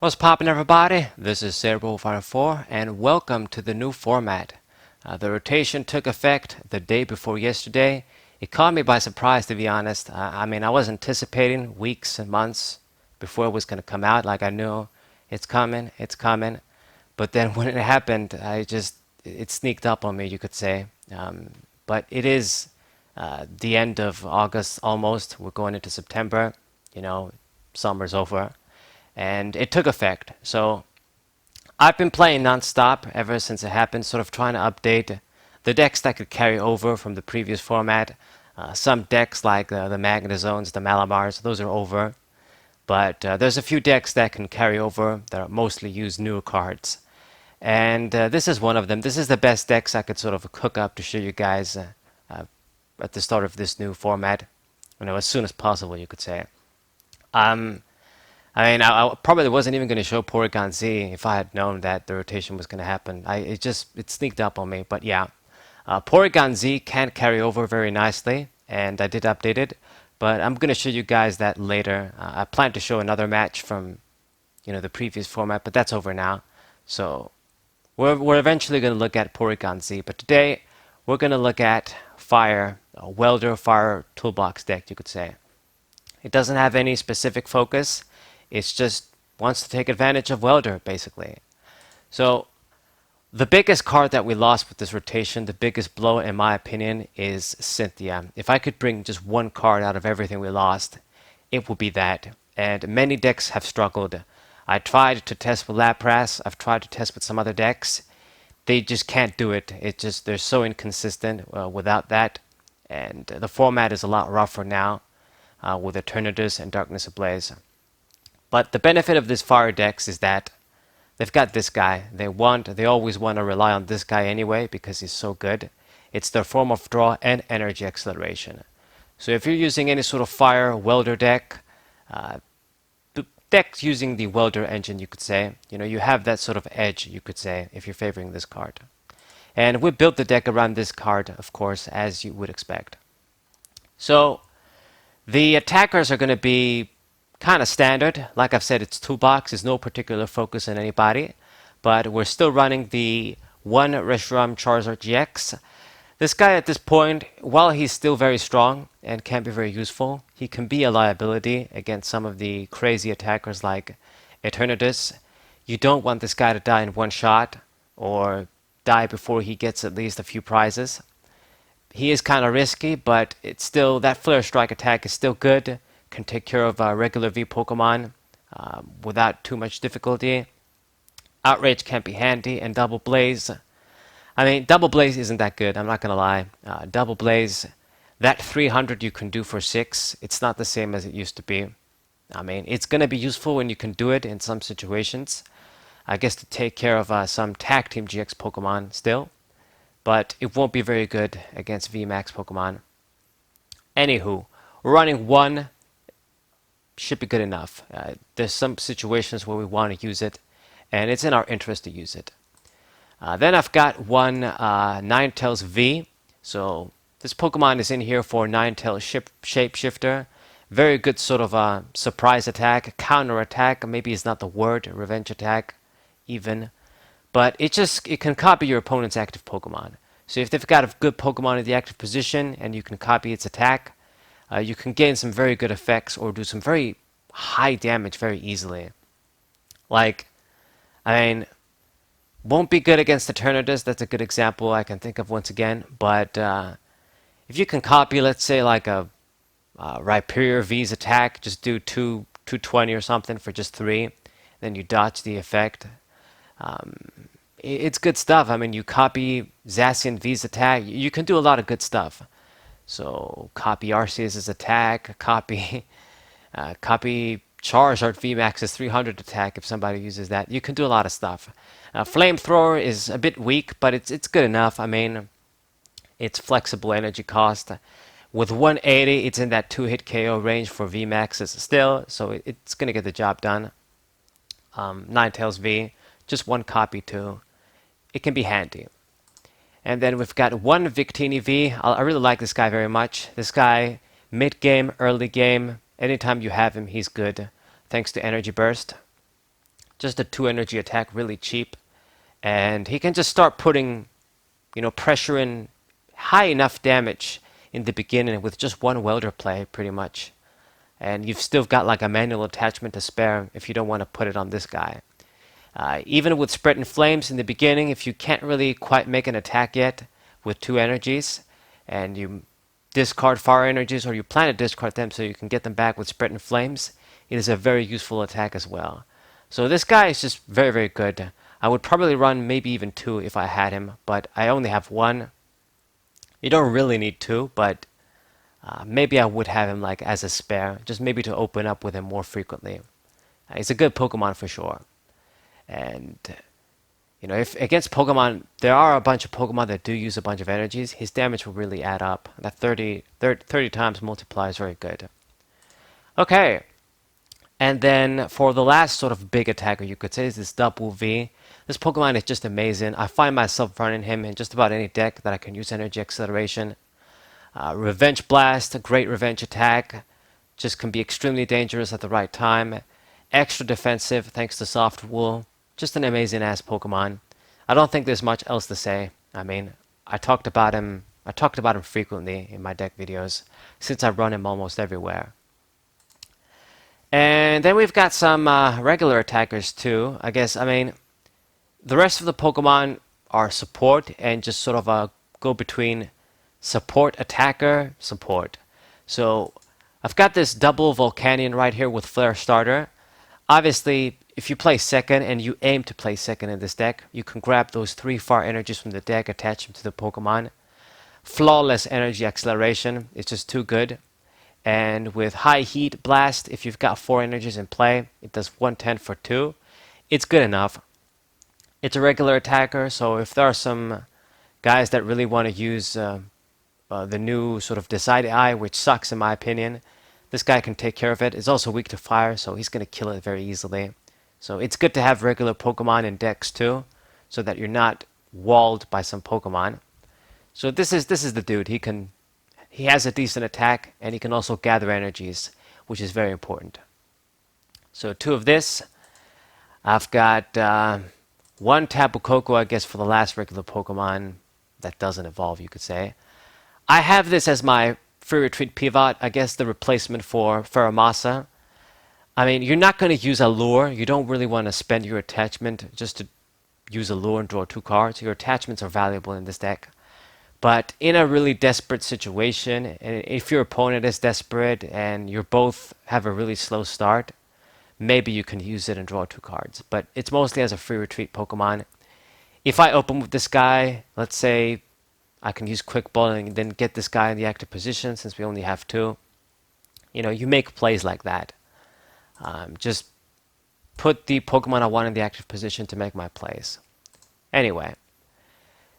What's poppin', everybody? This is Cerebral54 and welcome to the new format. The rotation took effect the day before yesterday. It caught me by surprise, to be honest. I was anticipating weeks and months before it was going to come out. Like, I knew it's coming, it's coming. But then when it happened, it sneaked up on me, you could say. But it is the end of August almost. We're going into September. You know, summer's over and it took effect. So I've been playing non-stop ever since it happened, sort of trying to update the decks that could carry over from the previous format. Some decks like the Magnazones, the Malamars, those are over. But there's a few decks that can carry over that mostly use newer cards. And this is one of them. This is the best decks I could sort of cook up to show you guys at the start of this new format. As soon as possible, you could say. Um, I probably wasn't even going to show Porygon Z if I had known that the rotation was going to happen. It sneaked up on me, but yeah. Porygon Z can carry over very nicely, and I did update it, but I'm going to show you guys that later. I plan to show another match from, the previous format, but that's over now. So we're eventually going to look at Porygon Z, but today we're going to look at Fire, a Welder Fire Toolbox deck, you could say. It doesn't have any specific focus. It's just wants to take advantage of Welder, basically. So the biggest card that we lost with this rotation, the biggest blow in my opinion, is Cynthia. If I could bring just one card out of everything we lost, it would be that. And many decks have struggled. I tried to test with Lapras. I've tried to test with some other decks. They just can't do it. They're so inconsistent without that. And the format is a lot rougher now with Eternatus and Darkness Ablaze. But the benefit of this fire decks is that they've got this guy. They always want to rely on this guy anyway because he's so good. It's their form of draw and energy acceleration. So if you're using any sort of fire welder deck, the deck using the welder engine, you could say, you have that sort of edge, you could say, if you're favoring this card. And we built the deck around this card, of course, as you would expect. So the attackers are going to be kind of standard. Like I've said, it's toolbox. There's no particular focus on anybody. But we're still running the 1 Reshiram Charizard GX. This guy at this point, while he's still very strong and can be very useful, he can be a liability against some of the crazy attackers like Eternatus. You don't want this guy to die in one shot or die before he gets at least a few prizes. He is kind of risky, but it's still, that Flare Strike attack is still good. Can take care of regular V Pokemon without too much difficulty. Outrage can be handy, and Double Blaze. Double Blaze isn't that good, I'm not going to lie. Double Blaze, that 300 you can do for 6, it's not the same as it used to be. It's going to be useful when you can do it in some situations. I guess to take care of some Tag Team GX Pokemon still. But it won't be very good against VMAX Pokemon. Anywho, we're running 1. Should be good enough. There's some situations where we want to use it, and it's in our interest to use it. Then I've got 1 Ninetales V. So this Pokemon is in here for Ninetales Shapeshifter. Very good sort of surprise attack, counter attack. Maybe it's not the word, revenge attack, even. But it can copy your opponent's active Pokemon. So if they've got a good Pokemon in the active position and you can copy its attack, you can gain some very good effects or do some very high damage very easily. Won't be good against Eternatus. That's a good example I can think of once again. But if you can copy, let's say, like a Rhyperior V's attack, just do 220 or something for just 3, then you dodge the effect. It's good stuff. You copy Zacian V's attack, you can do a lot of good stuff. So copy Arceus' attack, copy Charizard VMAX's 300 attack if somebody uses that. You can do a lot of stuff. Flamethrower is a bit weak, but it's good enough. It's flexible energy cost. With 180, it's in that 2-hit KO range for VMAXs still, so it's going to get the job done. Ninetales V, just 1 copy too. It can be handy. And then we've got 1 Victini V. I really like this guy very much. This guy, mid-game, early game, anytime you have him, he's good, thanks to Energy Burst. Just a 2 energy attack, really cheap. And he can just start putting, pressure in high enough damage in the beginning with just one welder play, pretty much. And you've still got like a manual attachment to spare if you don't want to put it on this guy. Even with Spreading Flames in the beginning, if you can't really quite make an attack yet with 2 energies, and you discard fire energies, or you plan to discard them so you can get them back with Spreading Flames, it is a very useful attack as well. So this guy is just very, very good. I would probably run maybe even 2 if I had him, but I only have 1. You don't really need 2, but maybe I would have him like as a spare, just maybe to open up with him more frequently. He's a good Pokemon for sure. And if against Pokemon, there are a bunch of Pokemon that do use a bunch of energies, his damage will really add up. That 30 times multiply is very good. Okay, and then for the last sort of big attacker, you could say, is this Double V. This Pokemon is just amazing. I find myself running him in just about any deck that I can use Energy Acceleration. Revenge Blast, a great revenge attack, just can be extremely dangerous at the right time. Extra defensive thanks to Soft Wool. Just an amazing ass Pokemon. I don't think there's much else to say. I mean, I talked about him frequently in my deck videos since I run him almost everywhere. And then we've got some regular attackers too. The rest of the Pokemon are support and just sort of a go between support, attacker, support. So I've got this double Volcanion right here with Flare Starter. Obviously, if you play second and you aim to play second in this deck, you can grab those 3 fire energies from the deck, attach them to the Pokemon. Flawless Energy Acceleration is just too good. And with High Heat Blast, if you've got 4 energies in play, it does 110 for 2. It's good enough. It's a regular attacker, so if there are some guys that really want to use the new sort of Decide Eye, which sucks in my opinion, this guy can take care of it. It's also weak to fire, so he's going to kill it very easily. So it's good to have regular Pokemon in decks too, so that you're not walled by some Pokemon. So this is the dude. He has a decent attack, and he can also gather energies, which is very important. So 2 of this. I've got 1 Tapu Koko, I guess, for the last regular Pokemon that doesn't evolve, you could say. I have this as my Free Retreat Pivot, I guess the replacement for Ferromosa. I mean, you're not going to use a lure. You don't really want to spend your attachment just to use a lure and draw 2 cards. Your attachments are valuable in this deck. But in a really desperate situation, and if your opponent is desperate and you both have a really slow start, maybe you can use it and draw 2 cards. But it's mostly as a free retreat Pokemon. If I open with this guy, let's say I can use Quick Ball and then get this guy in the active position since we only have 2. You make plays like that. Just put the Pokemon I want in the active position to make my plays. Anyway.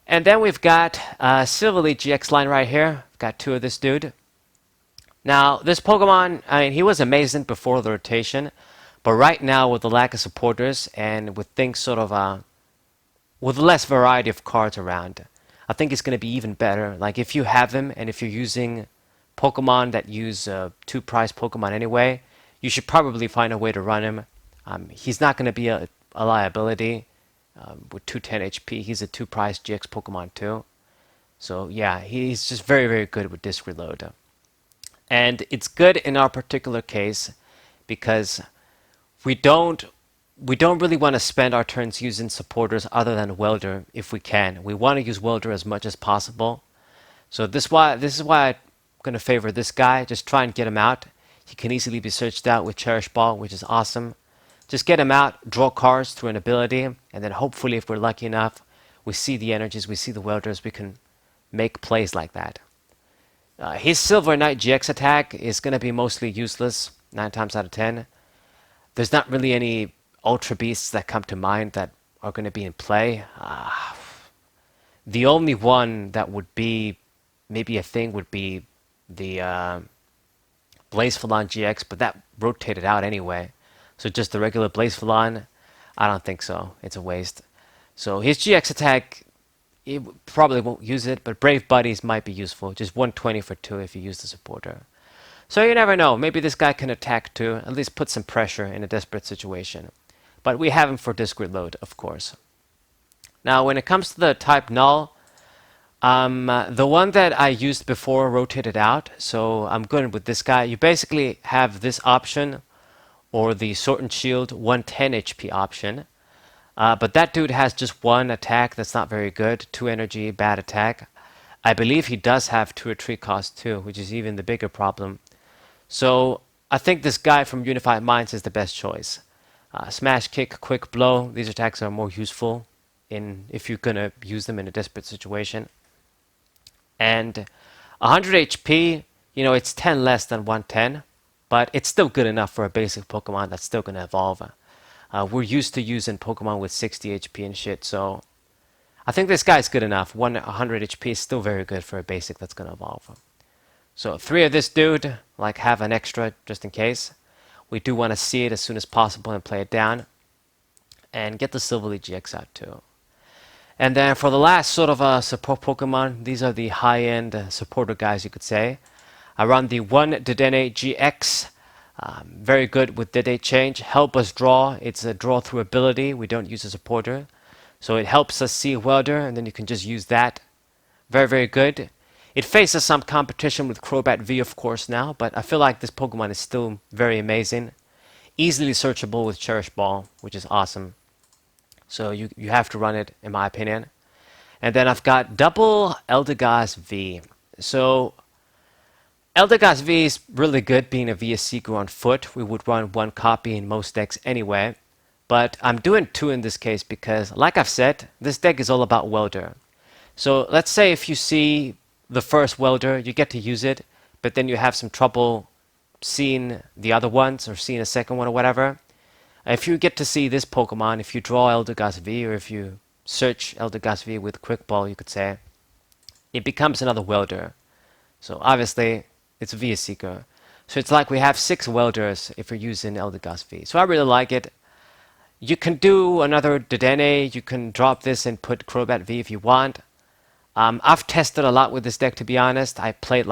And then we've got Silverleaf GX line right here. I've got 2 of this dude. Now, this Pokemon, he was amazing before the rotation. But right now, with the lack of supporters and with things sort of with less variety of cards around, I think it's going to be even better. Like if you have him and if you're using Pokemon that use 2 prize Pokemon anyway, you should probably find a way to run him. He's not going to be a liability with 210 HP. He's a 2 prize GX Pokemon too. So yeah, he's just very, very good with disc reload. And it's good in our particular case because we don't really want to spend our turns using supporters other than Welder if we can. We want to use Welder as much as possible. So this is why I'm going to favor this guy. Just try and get him out. He can easily be searched out with Cherish Ball, which is awesome. Just get him out, draw cards through an ability, and then hopefully if we're lucky enough, we see the energies, we see the Welders, we can make plays like that. His Silver Knight GX attack is going to be mostly useless 9 times out of 10. There's not really any Ultra Beasts that come to mind that are going to be in play. The only one that would be maybe a thing would be the Blacephalon GX, but that rotated out anyway. So just the regular Blacephalon, I don't think so. It's a waste. So his GX attack, it probably won't use it, but Brave Buddies might be useful. Just 120 for 2 if you use the supporter. So you never know. Maybe this guy can attack too, at least put some pressure in a desperate situation. but we have him for discrete load, of course. Now, when it comes to the type null, the one that I used before rotated out, so I'm good with this guy. You basically have this option, or the Sword and Shield 110 HP option. But that dude has just one attack that's not very good, 2 energy, bad attack. I believe he does have 2 retreat cost too, which is even the bigger problem. So I think this guy from Unified Minds is the best choice. Smash, kick, quick blow, these attacks are more useful if you're gonna use them in a desperate situation. And 100 HP, it's 10 less than 110, but it's still good enough for a basic Pokemon that's still gonna evolve. We're used to using Pokemon with 60 HP and shit, so I think this guy's good enough. 100 HP is still very good for a basic that's gonna evolve. So 3 of this dude, have an extra just in case. We do want to see it as soon as possible and play it down. And get the Silverly GX out too. And then for the last sort of support Pokemon, these are the high-end supporter guys, you could say. I run the 1 Dedenne GX. Very good with Dede Change. Help us draw. It's a draw through ability. We don't use a supporter. So it helps us see Welder, and then you can just use that. Very, very good. It faces some competition with Crobat V, of course, now, but I feel like this Pokemon is still very amazing. Easily searchable with Cherish Ball, which is awesome. So you have to run it, in my opinion. And then I've got double Eldegoss V. So Eldegoss V is really good being a VS Seeker on foot. We would run 1 copy in most decks anyway. But I'm doing 2 in this case because, like I've said, this deck is all about Welder. So let's say if you see the first Welder, you get to use it, but then you have some trouble seeing the other ones or seeing a second one or whatever. If you get to see this Pokemon, if you draw Eldegoss V or if you search Eldegoss V with Quick Ball, you could say, it becomes another Welder. So obviously, it's a VS Seeker. So it's like we have 6 Welders if you're using Eldegoss V. So I really like it. You can do another Dedenne, you can drop this and put Crobat V if you want. I've tested a lot with this deck, to be honest. I played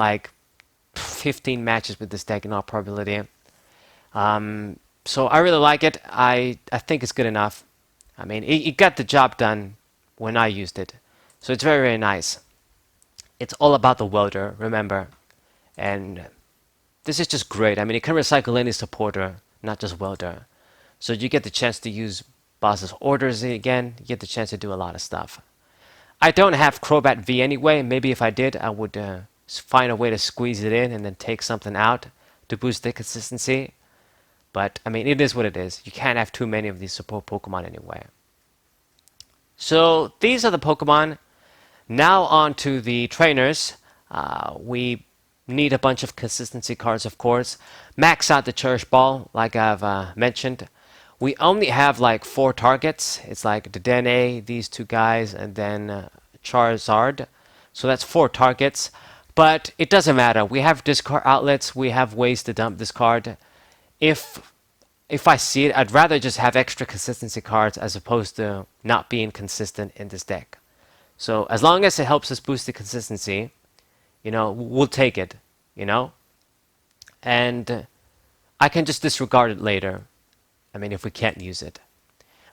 15 matches with this deck in all probability. So I really like it. I think it's good enough. I mean, it got the job done when I used it. So it's very, very nice. It's all about the Welder, remember. And this is just great. I mean, it can recycle any supporter, not just Welder. So you get the chance to use Boss's Orders again. You get the chance to do a lot of stuff. I don't have Crobat V anyway. Maybe if I did, I would find a way to squeeze it in and then take something out to boost the consistency. But, I mean, it is what it is. You can't have too many of these support Pokemon anyway. So, these are the Pokemon. Now on to the trainers. We need a bunch of consistency cards, of course. Max out the Cherish Ball, like I've mentioned. We only have 4 targets. It's like Dedenne, these 2 guys, and then Charizard. So that's 4 targets. But it doesn't matter. We have discard outlets. We have ways to dump this card. If I see it, I'd rather just have extra consistency cards as opposed to not being consistent in this deck. So as long as it helps us boost the consistency, we'll take it, And I can just disregard it later. I mean, if we can't use it.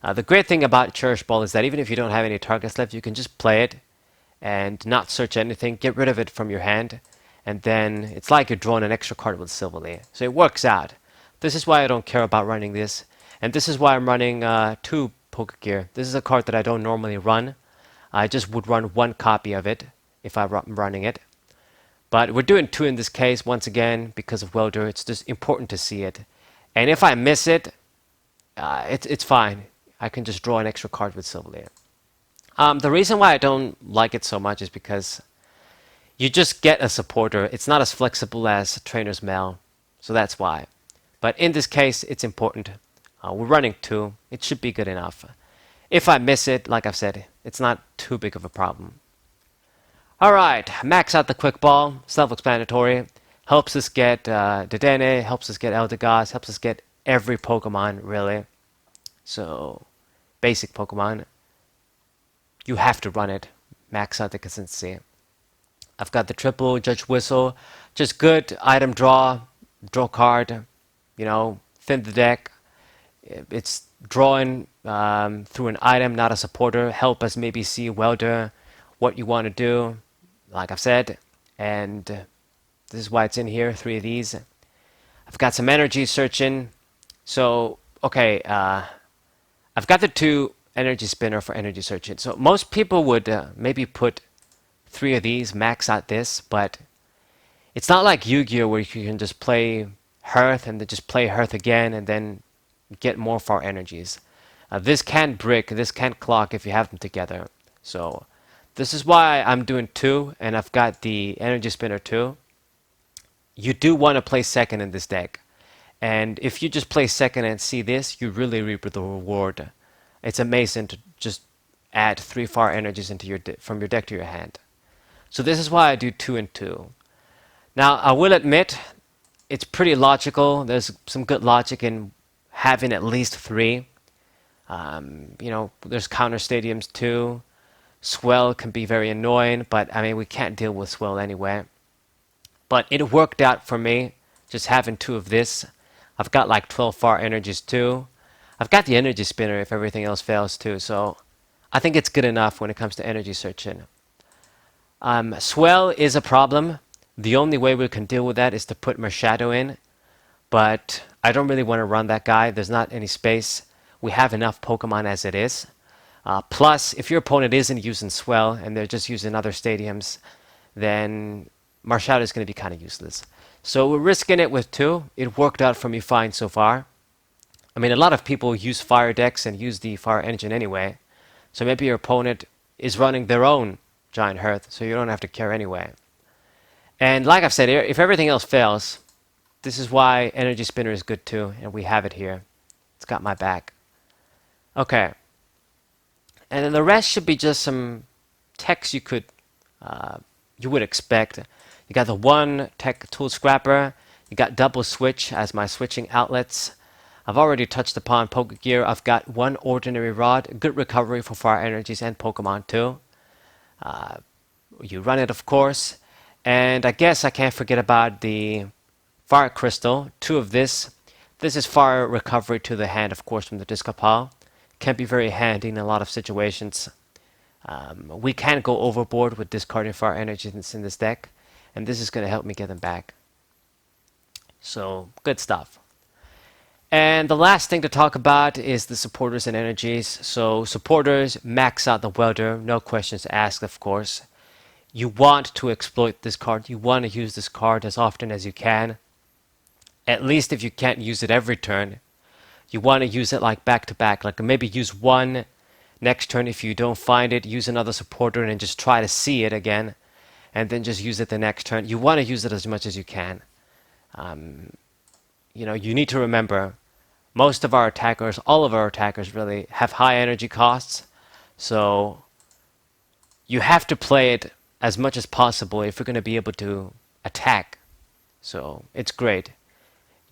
The great thing about Cherish Ball is that even if you don't have any targets left, you can just play it and not search anything, get rid of it from your hand, and then it's like you're drawing an extra card with Silverly. So it works out. This is why I don't care about running this, and this is why I'm running 2 Pokegear. This is a card that I don't normally run. I just would run 1 copy of it if I'm running it. But we're doing 2 in this case, once again, because of Welder. It's just important to see it. And if I miss it, it's fine. I can just draw an extra card with Silverly. The reason why I don't like it so much is because you just get a supporter. It's not as flexible as Trainer's Mail, so that's why. But in this case, it's important. We're running 2. It should be good enough. If I miss it, like I've said, it's not too big of a problem. Alright, max out the Quick Ball. Self-explanatory. Helps us get Dedenne, helps us get Eldegoss, helps us get every Pokemon, really. So, basic Pokemon. You have to run it. Max out the consistency. I've got the triple Judge Whistle. Just good item draw card. Thin the deck. It's drawing through an item, not a supporter. Help us maybe see welder what you want to do, like I've said. And this is why it's in here, 3 of these. I've got some energy searching. So, okay, I've got the 2 energy spinner for energy searching. So most people would maybe put 3 of these, max out this, but it's not like Yu-Gi-Oh! Where you can just play Hearth and then just play Hearth again and then get more far energies. This can brick, this can clock if you have them together. So this is why I'm doing 2, and I've got the energy spinner too. You do want to play second in this deck. And if you just play second and see this, you really reap the reward. It's amazing to just add 3 far energies into your from your deck to your hand. So this is why I do 2 and 2. Now, I will admit, it's pretty logical. There's some good logic in having at least 3. There's counter stadiums too. Swell can be very annoying, but I mean, we can't deal with Swell anyway. But it worked out for me, just having 2 of this. I've got like 12 far energies too. I've got the energy spinner if everything else fails too, so I think it's good enough when it comes to energy searching. Swell is a problem. The only way we can deal with that is to put Mershado in, but I don't really want to run that guy. There's not any space. We have enough Pokemon as it is. Plus, if your opponent isn't using Swell and they're just using other stadiums, then Marshado is going to be kind of useless. So we're risking it with 2. It worked out for me fine so far. I mean, a lot of people use fire decks and use the fire engine anyway. So maybe your opponent is running their own Giant Hearth, so you don't have to care anyway. And like I've said, if everything else fails, this is why Energy Spinner is good too, and we have it here. It's got my back. Okay. And then the rest should be just some techs you would expect. You got the 1 tech tool scrapper. You got double switch as my switching outlets. I've already touched upon Poke Gear. I've got 1 ordinary rod, good recovery for fire energies and Pokemon too. You run it, of course. And I guess I can't forget about the fire crystal. 2 of this. This is fire recovery to the hand, of course, from the discard pile. Can be very handy in a lot of situations. We can go overboard with discarding fire energies in this deck, and this is going to help me get them back. So, good stuff. And the last thing to talk about is the supporters and energies. So, supporters, max out the welder, no questions asked, of course. You want to exploit this card. You want to use this card as often as you can. At least if you can't use it every turn. You want to use it like back to back, like maybe use 1 next turn. If you don't find it, use another supporter and just try to see it again, and then just use it the next turn. You want to use it as much as you can. You need to remember, most of our attackers, all of our attackers really, have high energy costs, so you have to play it as much as possible if you're going to be able to attack. So it's great.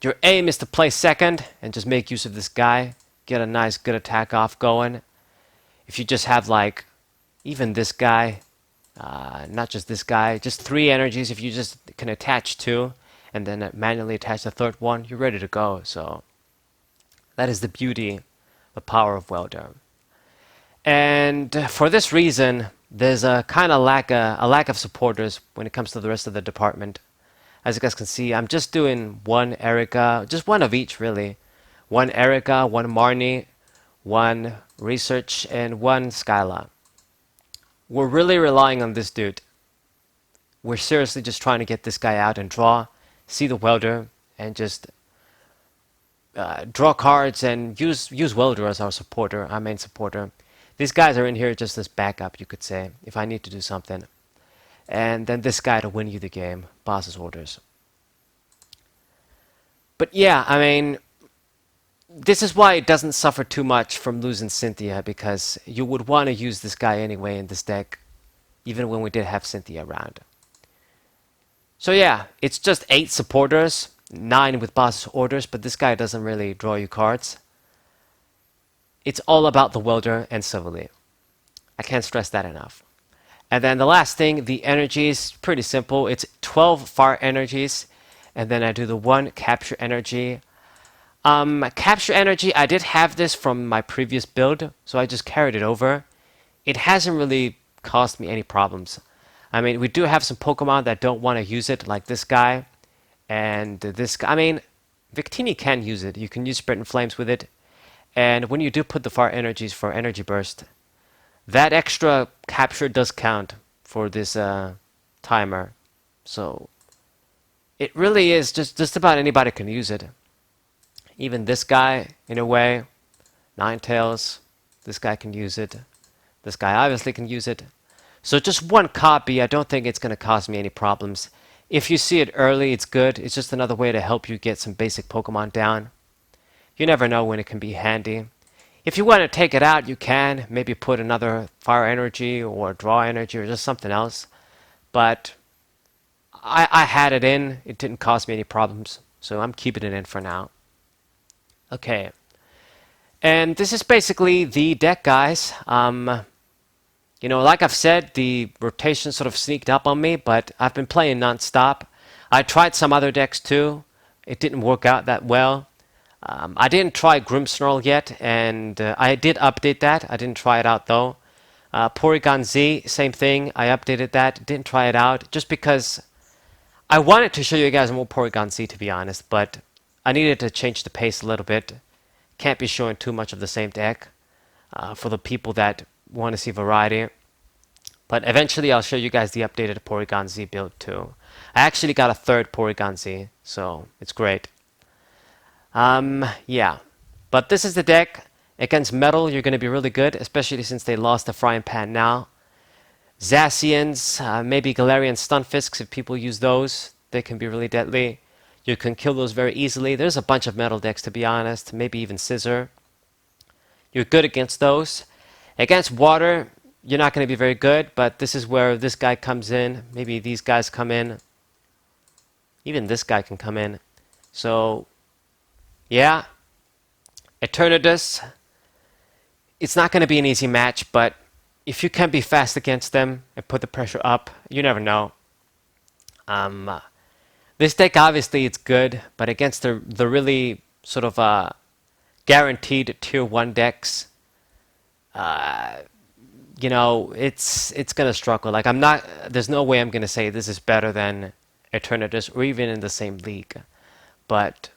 Your aim is to play second and just make use of this guy. Get a nice good attack off going. If you just have like, even this guy, not just this guy, just 3 energies, if you just can attach 2 and then manually attach the 3rd one, you're ready to go. So that is the beauty, the power of Welder. And for this reason, there's a kind of lack of supporters when it comes to the rest of the department. As you guys can see, I'm just doing 1 Erica, just 1 of each really. 1 Erica, 1 Marnie, 1 Research, and 1 Skyla. We're really relying on this dude. We're seriously just trying to get this guy out and draw, see the welder, and just draw cards and use welder as our supporter, our main supporter. These guys are in here just as backup, you could say, if I need to do something. And then this guy to win you the game, boss's orders. But yeah, I mean, this is why it doesn't suffer too much from losing Cynthia, because you would want to use this guy anyway in this deck, even when we did have Cynthia around. So yeah, it's just 8 supporters, 9 with boss's orders, but this guy doesn't really draw you cards. It's all about the welder and civilly. I can't stress that enough. And then the last thing, the energies, pretty simple. It's 12 fire energies, and then I do the 1 capture energy. Capture energy, I did have this from my previous build, so I just carried it over. It hasn't really caused me any problems. I mean, we do have some Pokemon that don't want to use it, like this guy, and this guy. I mean, Victini can use it. You can use Spread and Flames with it. And when you do put the fire energies for Energy Burst, that extra capture does count for this timer. So it really is just about anybody can use it. Even this guy, in a way, Ninetales, this guy can use it. This guy obviously can use it. So just one copy, I don't think it's going to cause me any problems. If you see it early, it's good. It's just another way to help you get some basic Pokemon down. You never know when it can be handy. If you want to take it out, you can. Maybe put another fire energy or draw energy or just something else. But I had it in. It didn't cause me any problems. So I'm keeping it in for now. Okay. And this is basically the deck, guys. You know, like I've said, the rotation sort of sneaked up on me, but I've been playing non-stop. I tried some other decks too. It didn't work out that well. I didn't try Grimmsnarl yet, and I did update that. I didn't try it out though. Porygon Z, same thing. I updated that. Didn't try it out just because I wanted to show you guys more Porygon Z, to be honest, but I needed to change the pace a little bit. Can't be showing too much of the same deck for the people that want to see variety. But eventually I'll show you guys the updated Porygon Z build too. I actually got a third Porygon Z, so it's great. Yeah. But this is the deck. Against Metal, you're going to be really good, especially since they lost the Frying Pan now. Zacians, maybe Galarian Stunfisks, if people use those, they can be really deadly. You can kill those very easily. There's a bunch of Metal decks, to be honest. Maybe even Scissor. You're good against those. Against Water, you're not going to be very good, but this is where this guy comes in. Maybe these guys come in. Even this guy can come in. So, yeah. Eternatus, it's not going to be an easy match, but if you can be fast against them and put the pressure up, you never know. This deck, obviously, it's good, but against the really sort of guaranteed Tier 1 decks, you know, it's gonna struggle. Like there's no way I'm gonna say this is better than Eternatus or even in the same league. But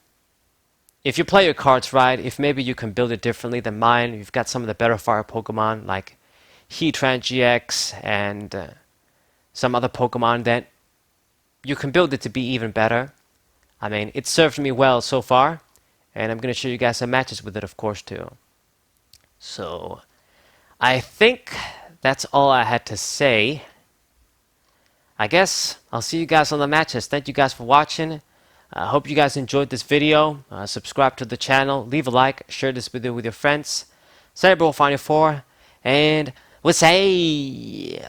if you play your cards right, if maybe you can build it differently than mine, you've got some of the better fire Pokemon like Heatran GX and some other Pokemon that you can build it to be even better. I mean, it served me well so far, and I'm gonna show you guys some matches with it, of course, too. So I think that's all I had to say. I guess I'll see you guys on the matches. Thank you guys for watching. I hope you guys enjoyed this video. Subscribe to the channel, leave a like, share this video with your friends. Cerebral Final 4, and we'll say